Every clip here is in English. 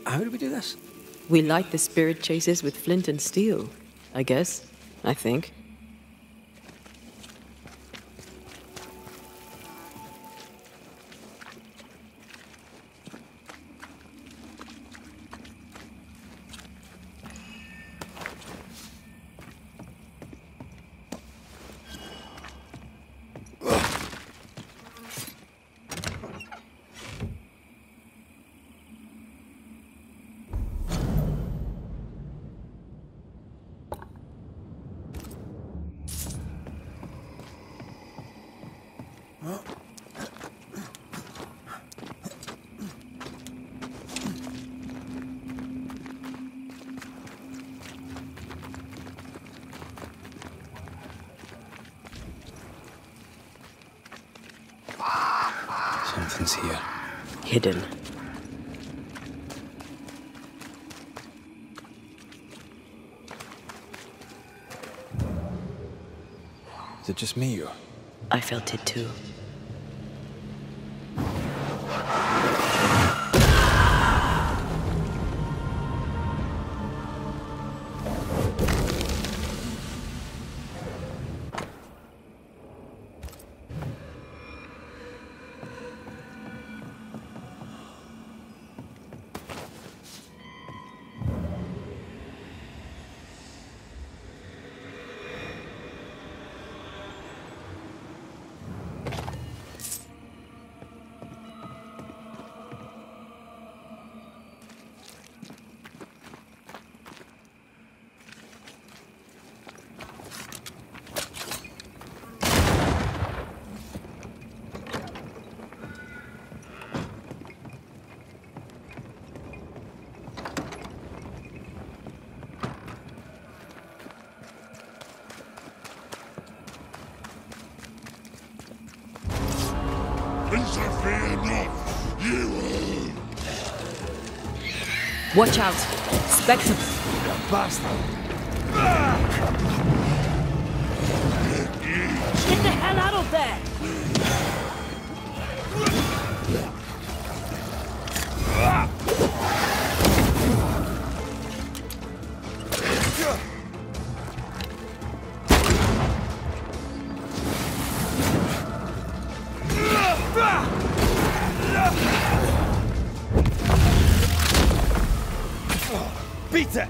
how do we do this? We light the spirit chasers with flint and steel, I guess. I think. Something's here. Hidden. Is it just me or? I felt it too. Interfere not, you will. Watch out! Spectre! Bastard! Get the hell out of there! Beat it!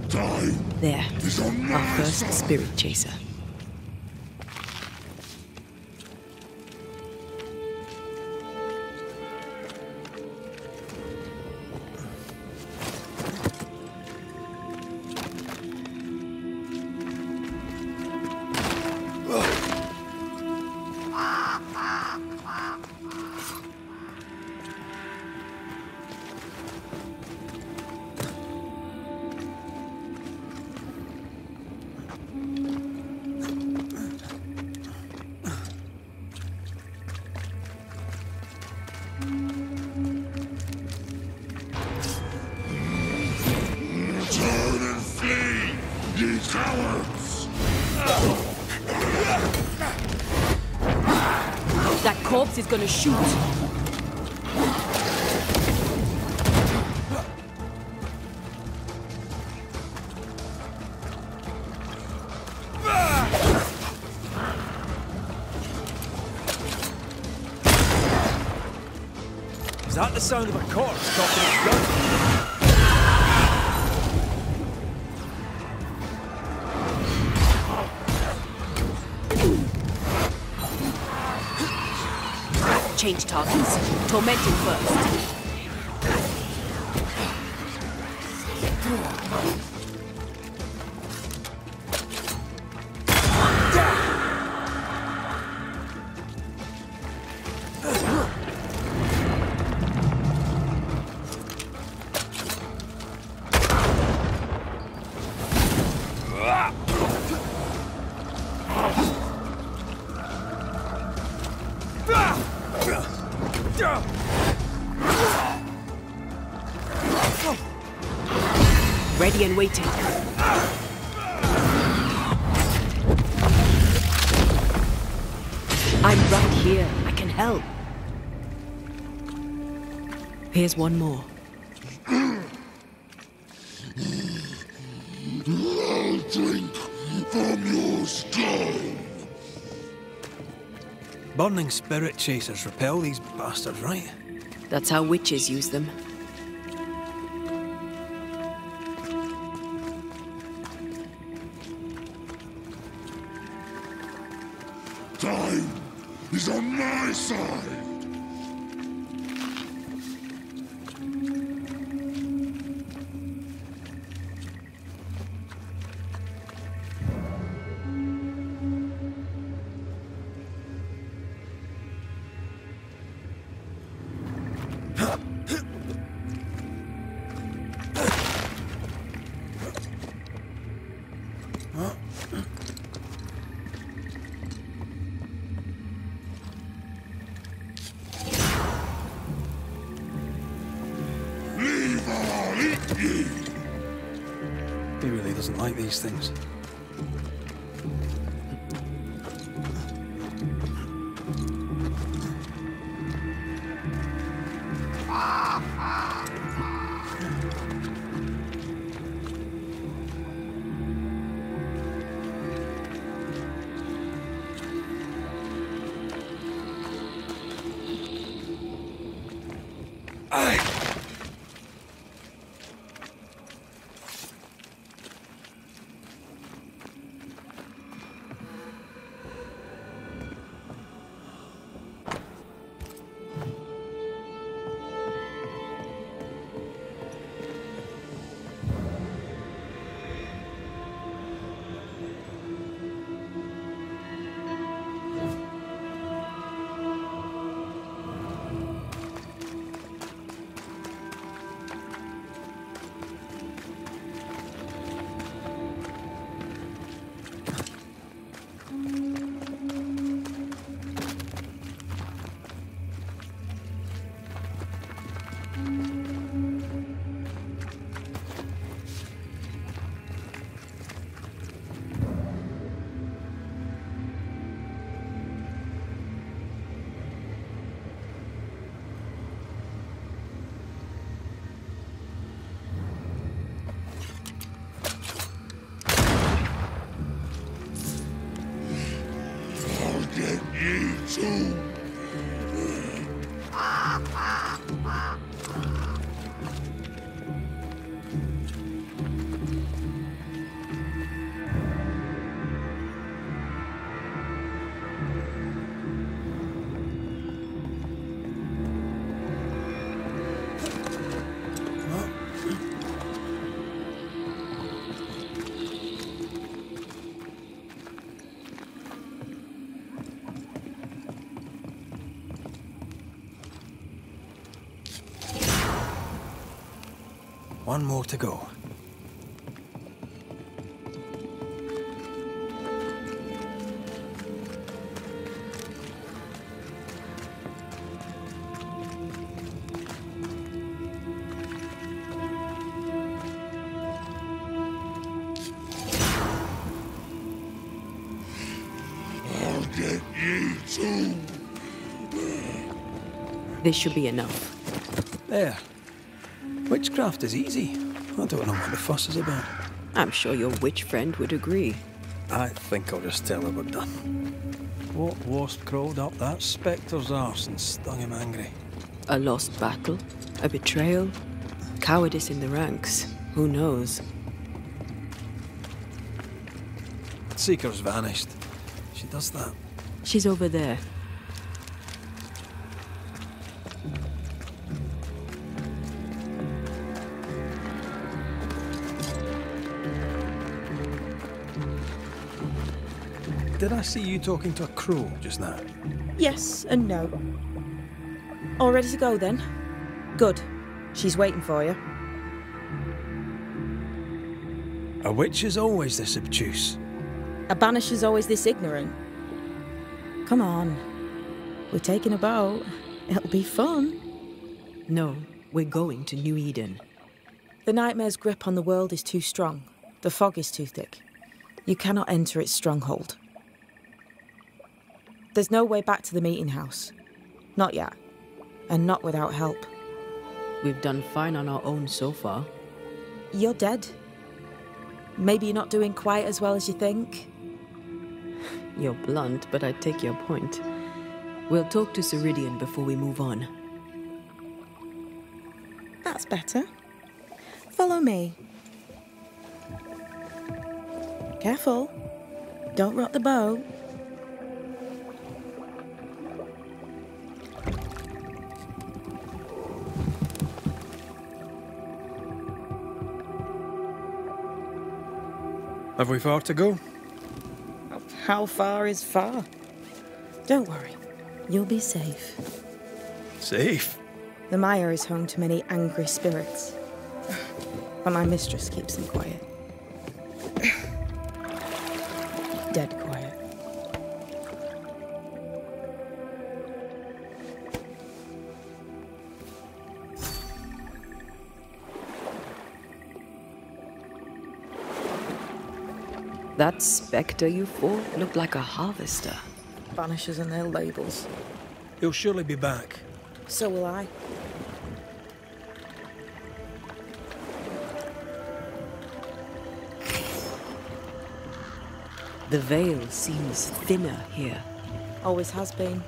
Time There. is on my Our first side. spirit chaser. Turn and flee, ye cowards! That corpse is gonna shoot. Is that the sound of a corpse cocking its gun? Change targets. Tormenting first. Ready and waiting. I'm right here. I can help. Here's one more. I'll drink from your stone. Burning spirit chasers repel these bastards, right? That's how witches use them. Time is on my side. He really doesn't like these things. One more to go. I'll get you too. This should be enough. There. Witchcraft is easy. I don't know what the fuss is about. I'm sure your witch friend would agree. I think I'll just tell her we're done. What wasp crawled up that spectre's arse and stung him angry? A lost battle? A betrayal? Cowardice in the ranks? Who knows? Seeker's vanished. She does that. She's over there. Did I see you talking to a crow just now? Yes and no. All ready to go then? Good. She's waiting for you. A witch is always this obtuse. A banisher's always this ignorant. Come on. We're taking a boat. It'll be fun. No, we're going to New Eden. The nightmare's grip on the world is too strong. The fog is too thick. You cannot enter its stronghold. There's no way back to the meeting house. Not yet. And not without help. We've done fine on our own so far. You're dead. Maybe you're not doing quite as well as you think. You're blunt, but I take your point. We'll talk to Ceridian before we move on. That's better. Follow me. Careful. Don't rock the boat. Have we far to go? How far is far? Don't worry. You'll be safe. Safe? The mire is home to many angry spirits. But my mistress keeps them quiet. Dead quiet. That spectre you fought looked like a harvester. Banishers and their labels. He'll surely be back. So will I. The veil seems thinner here. Always has been.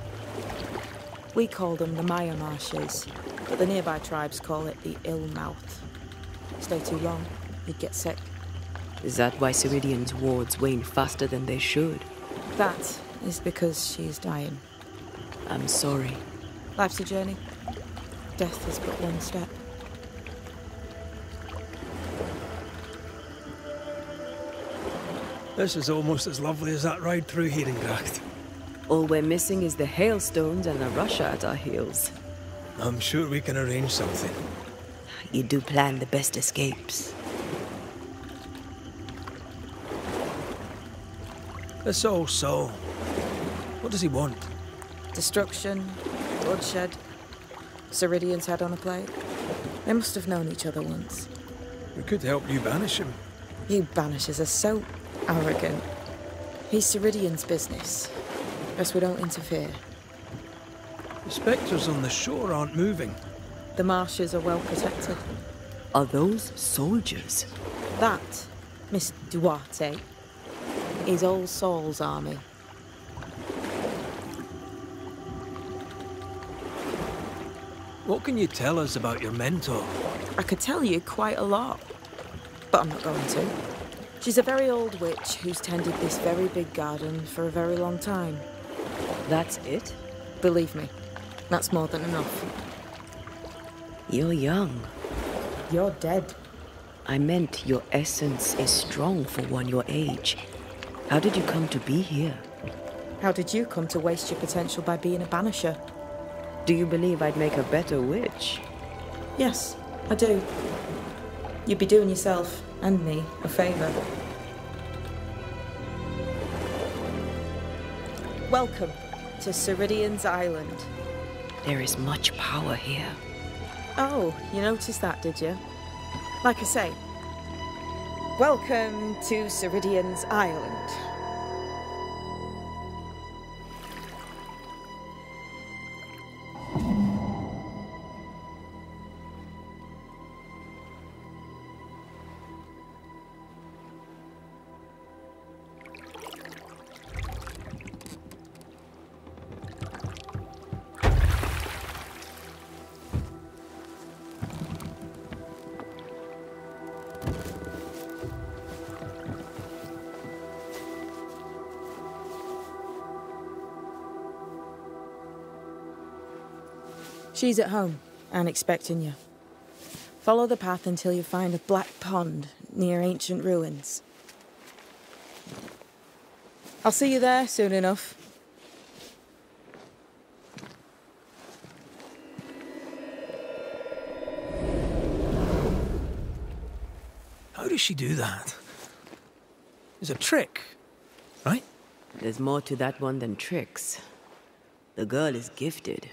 We call them the Mire Marshes, but the nearby tribes call it the Ill Mouth. Stay too long, you'd get sick. Is that why Ceridian's wards wane faster than they should? That is because she is dying. I'm sorry. Life's a journey. Death is but one step. This is almost as lovely as that ride through Herengracht. All we're missing is the hailstones and the Russia at our heels. I'm sure we can arrange something. You do plan the best escapes. This old soul. What does he want? Destruction, bloodshed. Ceridian's head on a plate. They must have known each other once. We could help you banish him. You Banishers are so arrogant. He's Ceridian's business. Guess we don't interfere. The spectres on the shore aren't moving. The marshes are well protected. Are those soldiers? That, Miss Duarte, is All Saul's army. What can you tell us about your mentor? I could tell you quite a lot, but I'm not going to. She's a very old witch who's tended this very big garden for a very long time. That's it? Believe me, that's more than enough. You're young. You're dead. I meant your essence is strong for one your age. How did you come to be here? How did you come to waste your potential by being a banisher? Do you believe I'd make a better witch? Yes, I do. You'd be doing yourself and me a favour. Welcome to Ceridian's Island. There is much power here. Oh, you noticed that, did you? Like I say, welcome to Ceridian's Island. She's at home and expecting you. Follow the path until you find a black pond near ancient ruins. I'll see you there soon enough. How does she do that? It's a trick, right? There's more to that one than tricks. The girl is gifted.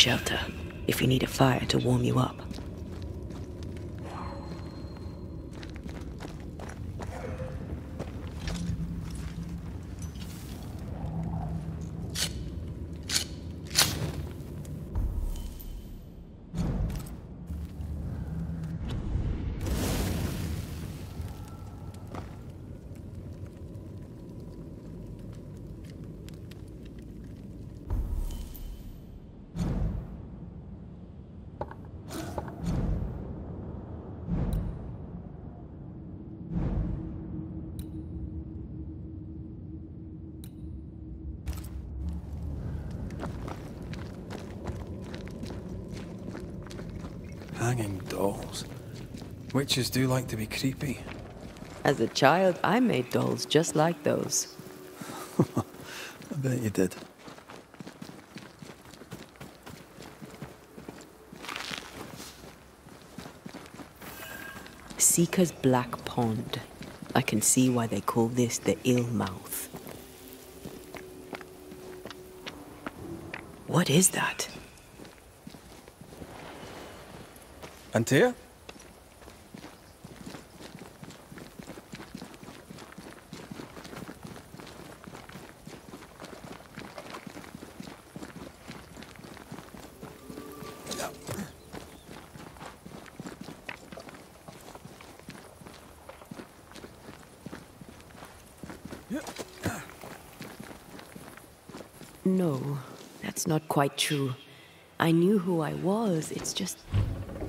shelter, if you need a fire to warm you up. Hanging dolls. Witches do like to be creepy. As a child, I made dolls just like those. I bet you did. Seeker's Black Pond. I can see why they call this the Ill Mouth. What is that? Antea? No, that's not quite true. I knew who I was, it's just...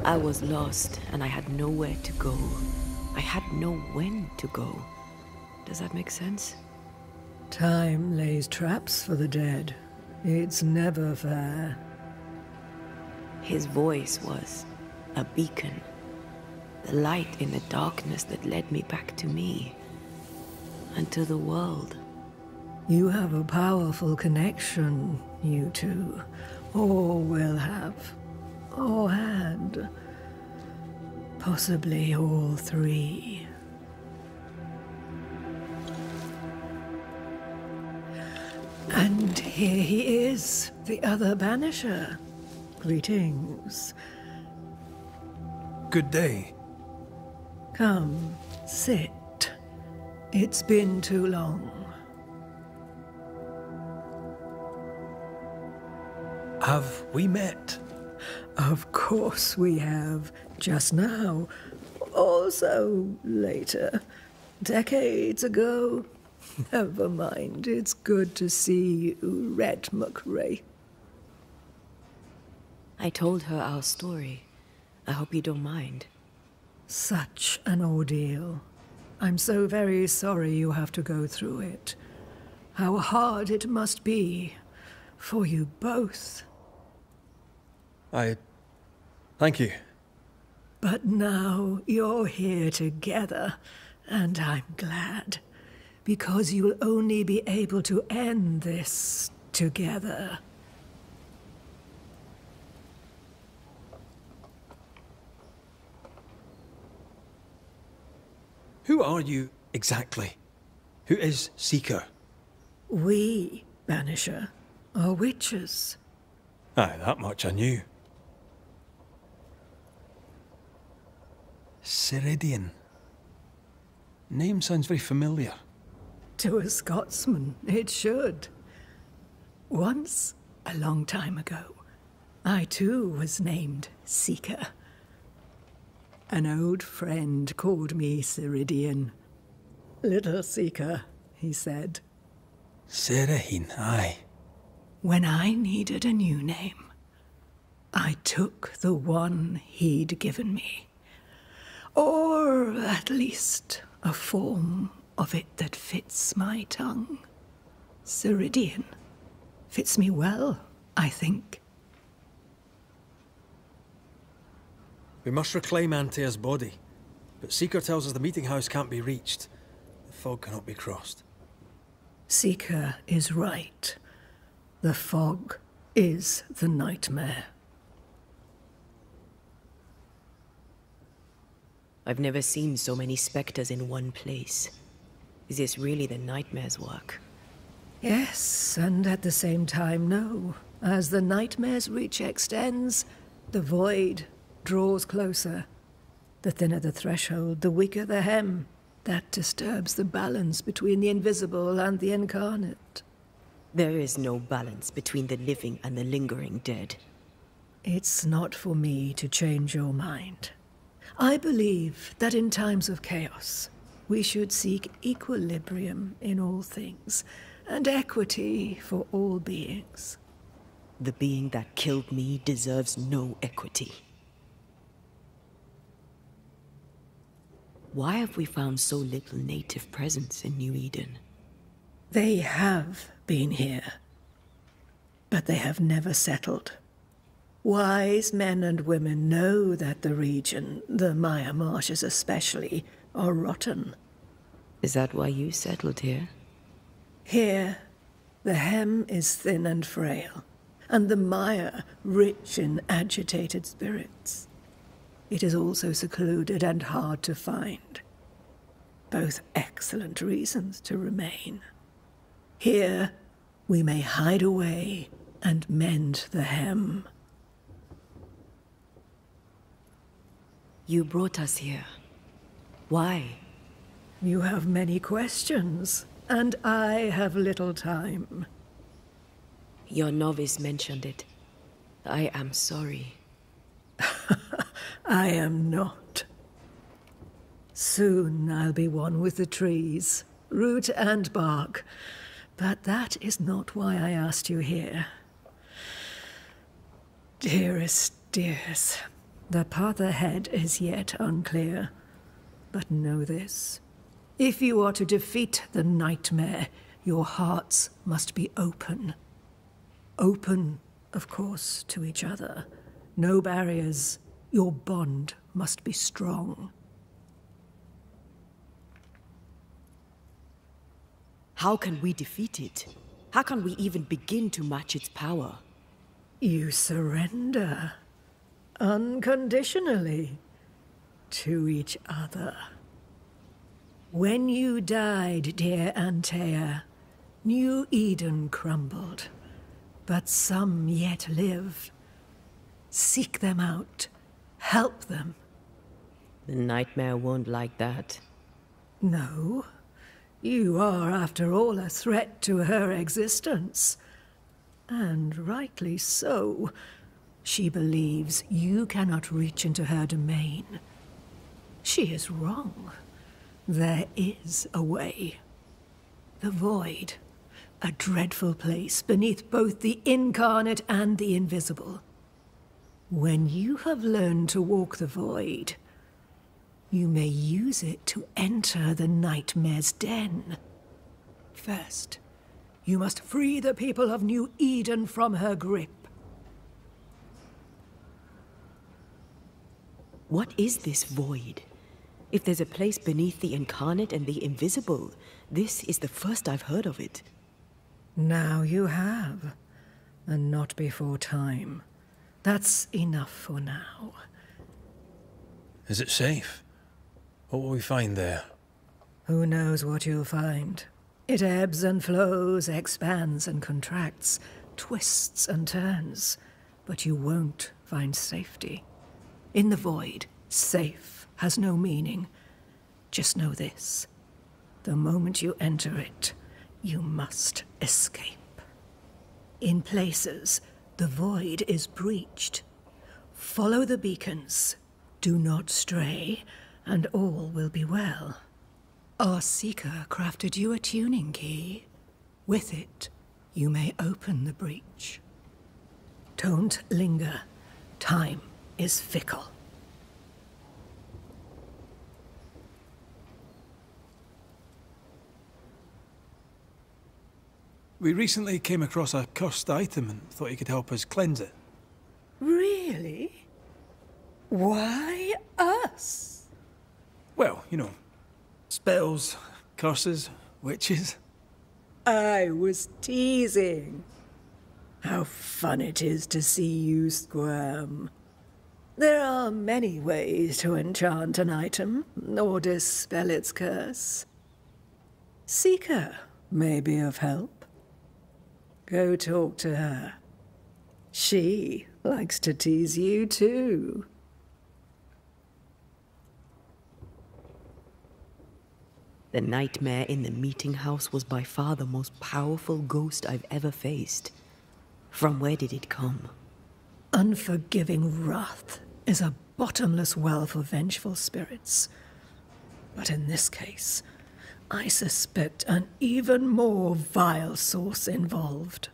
I was lost, and I had nowhere to go. I had no when to go. Does that make sense? Time lays traps for the dead. It's never fair. His voice was a beacon. The light in the darkness that led me back to me. And to the world. You have a powerful connection, you two. Or will have. Or had. Possibly all three. And here he is, the other Banisher. Greetings. Good day. Come, sit. It's been too long. Have we met? Of course we have. Just now. Also later. Decades ago. Never mind. It's good to see you, Red McRae. I told her our story. I hope you don't mind. Such an ordeal. I'm so very sorry you have to go through it. How hard it must be for you both. Thank you. But now you're here together, and I'm glad. Because you'll only be able to end this together. Who are you exactly? Who is Seeker? We, Banisher, are witches. Aye, that much I knew. Ceridian. Name sounds very familiar. To a Scotsman, it should. Once, a long time ago, I too was named Seeker. An old friend called me Ceridian. Little Seeker, he said. Serahine, aye. When I needed a new name, I took the one he'd given me. Or at least a form of it that fits my tongue. Ceridian. Fits me well, I think. We must reclaim Antea's body, but Seeker tells us the meeting house can't be reached. The fog cannot be crossed. Seeker is right. The fog is the nightmare. I've never seen so many specters in one place. Is this really the nightmare's work? Yes, and at the same time, no. As the nightmare's reach extends, the void draws closer. The thinner the threshold, the weaker the hem. That disturbs the balance between the invisible and the incarnate. There is no balance between the living and the lingering dead. It's not for me to change your mind. I believe that in times of chaos, we should seek equilibrium in all things, and equity for all beings. The being that killed me deserves no equity. Why have we found so little native presence in New Eden? They have been here, but they have never settled. Wise men and women know that the region, the Maya marshes especially, are rotten. Is that why you settled here? Here, the hem is thin and frail, and the Maya rich in agitated spirits. It is also secluded and hard to find. Both excellent reasons to remain. Here, we may hide away and mend the hem. You brought us here. Why? You have many questions, and I have little time. Your novice mentioned it. I am sorry. I am not. Soon I'll be one with the trees, root and bark. But that is not why I asked you here. Dearest dears, the path ahead is yet unclear. But know this. If you are to defeat the nightmare, your hearts must be open. Open, of course, to each other. No barriers. Your bond must be strong. How can we defeat it? How can we even begin to match its power? You surrender, unconditionally, to each other. When you died, dear Antea, New Eden crumbled, but some yet live. Seek them out. Help them. The nightmare won't like that. No. You are, after all, a threat to her existence. And rightly so. She believes you cannot reach into her domain. She is wrong. There is a way. The void. A dreadful place beneath both the incarnate and the invisible. When you have learned to walk the void, you may use it to enter the nightmare's den. First, you must free the people of New Eden from her grip. What is this void? If there's a place beneath the incarnate and the invisible, this is the first I've heard of it. Now you have, and not before time. That's enough for now. Is it safe? What will we find there? Who knows what you'll find? It ebbs and flows, expands and contracts, twists and turns. But you won't find safety. In the void, safe has no meaning. Just know this. The moment you enter it, you must escape. In places, the void is breached. Follow the beacons. Do not stray, and all will be well. Our seeker crafted you a tuning key. With it, you may open the breach. Don't linger. Time is fickle. We recently came across a cursed item and thought you could help us cleanse it. Really? Why us? Well, you know, spells, curses, witches. I was teasing. How fun it is to see you squirm. There are many ways to enchant an item, or dispel its curse. Seeker may be of help. Go talk to her. She likes to tease you too. The nightmare in the meeting house was by far the most powerful ghost I've ever faced. From where did it come? Unforgiving wrath is a bottomless well for vengeful spirits. But in this case, I suspect an even more vile source involved.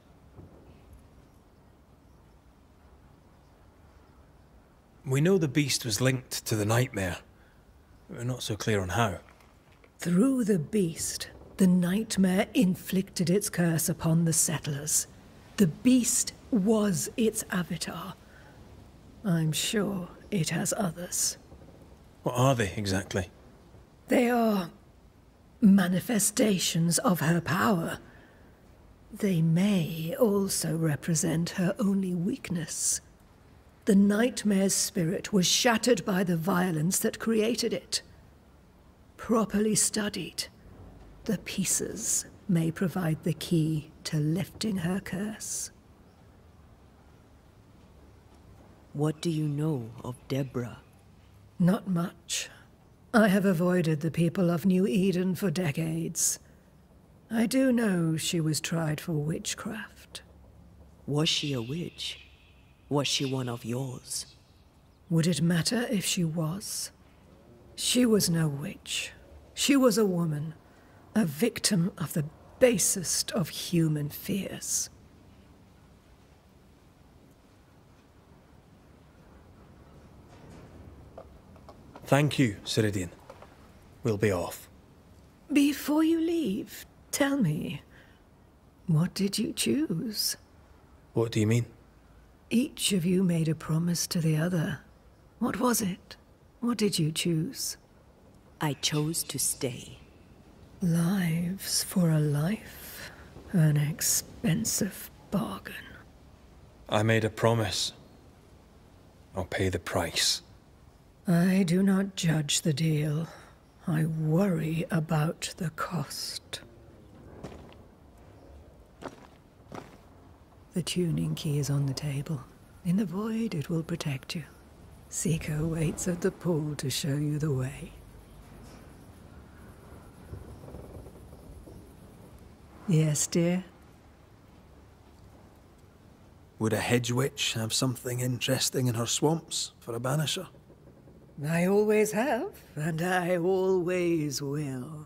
We know the beast was linked to the nightmare. We're not so clear on how. Through the beast, the nightmare inflicted its curse upon the settlers. The beast was its avatar. I'm sure it has others. What are they, exactly? They are manifestations of her power. They may also represent her only weakness. The nightmare's spirit was shattered by the violence that created it. Properly studied, the pieces may provide the key to lifting her curse. What do you know of Deborah? Not much. I have avoided the people of New Eden for decades. I do know she was tried for witchcraft. Was she a witch? Was she one of yours? Would it matter if she was? She was no witch. She was a woman, a victim of the basest of human fears. Thank you, Ceridian. We'll be off. Before you leave, tell me, what did you choose? What do you mean? Each of you made a promise to the other. What was it? What did you choose? I chose to stay. Lives for a life. An expensive bargain. I made a promise. I'll pay the price. I do not judge the deal. I worry about the cost. The tuning key is on the table. In the void, it will protect you. Seeker waits at the pool to show you the way. Yes, dear? Would a hedge witch have something interesting in her swamps for a banisher? I always have, and I always will.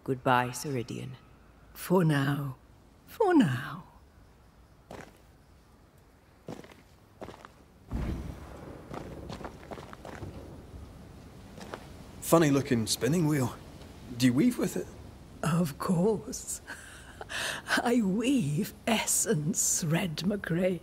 Goodbye, Ceridian. For now. For now. Funny looking spinning wheel. Do you weave with it? Of course. I weave essence, Red McGrath.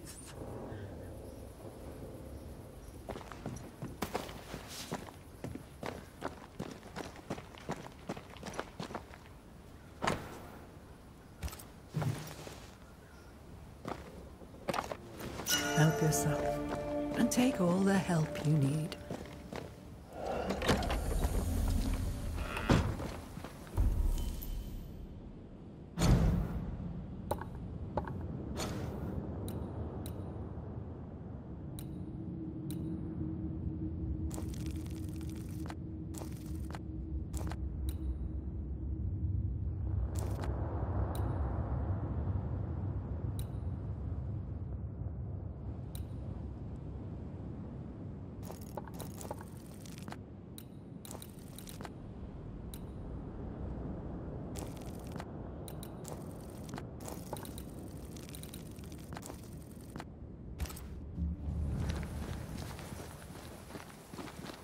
Help yourself, and take all the help you need.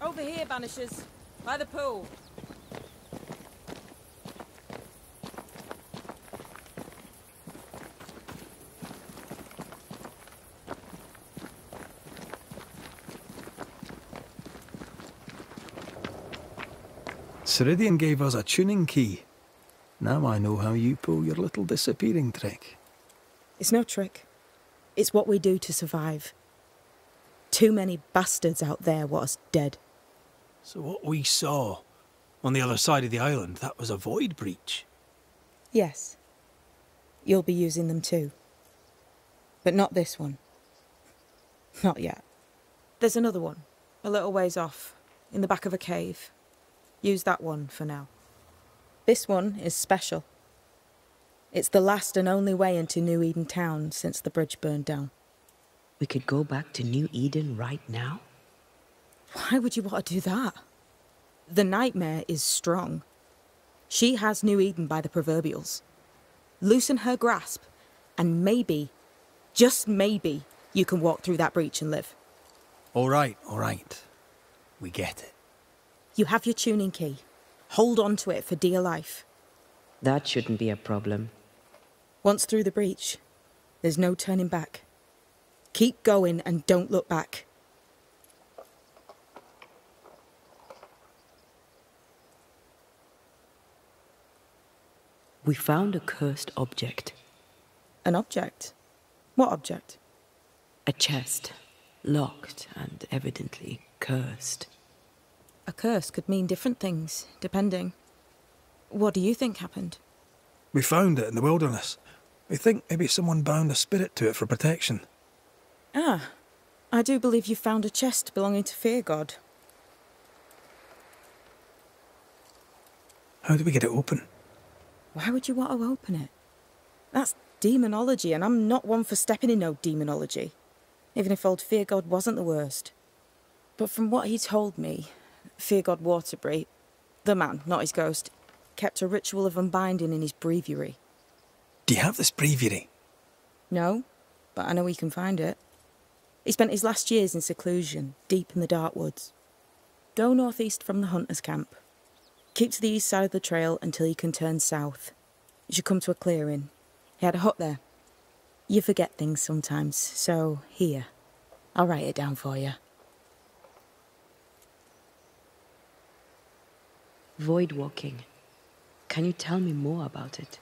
Over here, Banishers. By the pool. Ceridian gave us a tuning key. Now I know how you pull your little disappearing trick. It's no trick. It's what we do to survive. Too many bastards out there want us dead. So what we saw on the other side of the island, that was a void breach? Yes. You'll be using them too. But not this one. Not yet. There's another one, a little ways off, in the back of a cave. Use that one for now. This one is special. It's the last and only way into New Eden town since the bridge burned down. We could go back to New Eden right now? Why would you want to do that? The nightmare is strong. She has New Eden by the proverbials. Loosen her grasp, and maybe, just maybe, you can walk through that breach and live. All right. We get it. You have your tuning key. Hold on to it for dear life. That shouldn't be a problem. Once through the breach, there's no turning back. Keep going and don't look back. We found a cursed object. An object? What object? A chest, locked and evidently cursed. A curse could mean different things, depending. What do you think happened? We found it in the wilderness. We think maybe someone bound a spirit to it for protection. Ah, I do believe you found a chest belonging to Fear God. How do we get it open? Why would you want to open it? That's demonology, and I'm not one for stepping in no demonology, even if old Fear God wasn't the worst. But from what he told me, Fear God Waterbury, the man, not his ghost, kept a ritual of unbinding in his breviary. Do you have this breviary? No, but I know he can find it. He spent his last years in seclusion, deep in the dark woods. Go northeast from the hunter's camp. Keep to the east side of the trail until you can turn south. You should come to a clearing. He had a hut there. You forget things sometimes, so here. I'll write it down for you. Void walking. Can you tell me more about it?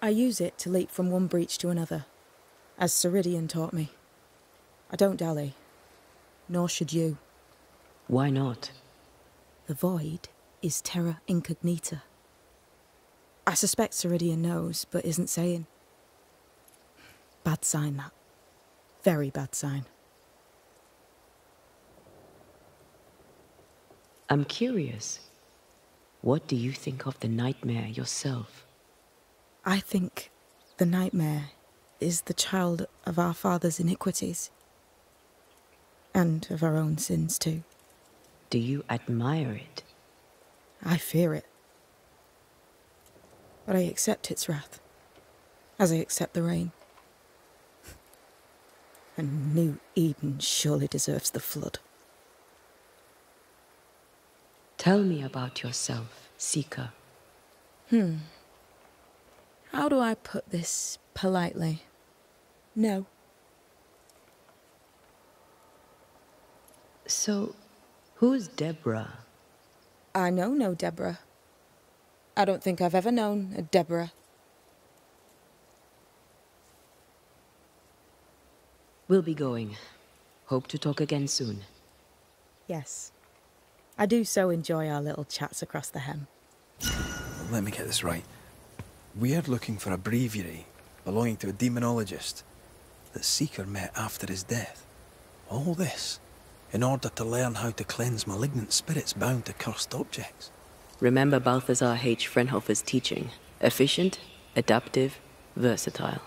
I use it to leap from one breach to another, as Ceridian taught me. I don't dally, nor should you. Why not? The void is terra incognita. I suspect Ceridian knows, but isn't saying. Bad sign, that. Very bad sign. I'm curious. What do you think of the nightmare yourself? I think the nightmare is the child of our father's iniquities. And of our own sins, too. Do you admire it? I fear it. But I accept its wrath, as I accept the rain. And New Eden surely deserves the flood. Tell me about yourself, Seeker. How do I put this politely? No. So, who's Deborah? I know no Deborah. I don't think I've ever known a Deborah. We'll be going. Hope to talk again soon. Yes. I do so enjoy our little chats across the hem. Let me get this right. We're looking for a breviary belonging to a demonologist that Seeker met after his death. All this in order to learn how to cleanse malignant spirits bound to cursed objects. Remember Balthazar H. Frenhofer's teaching. Efficient, adaptive, versatile.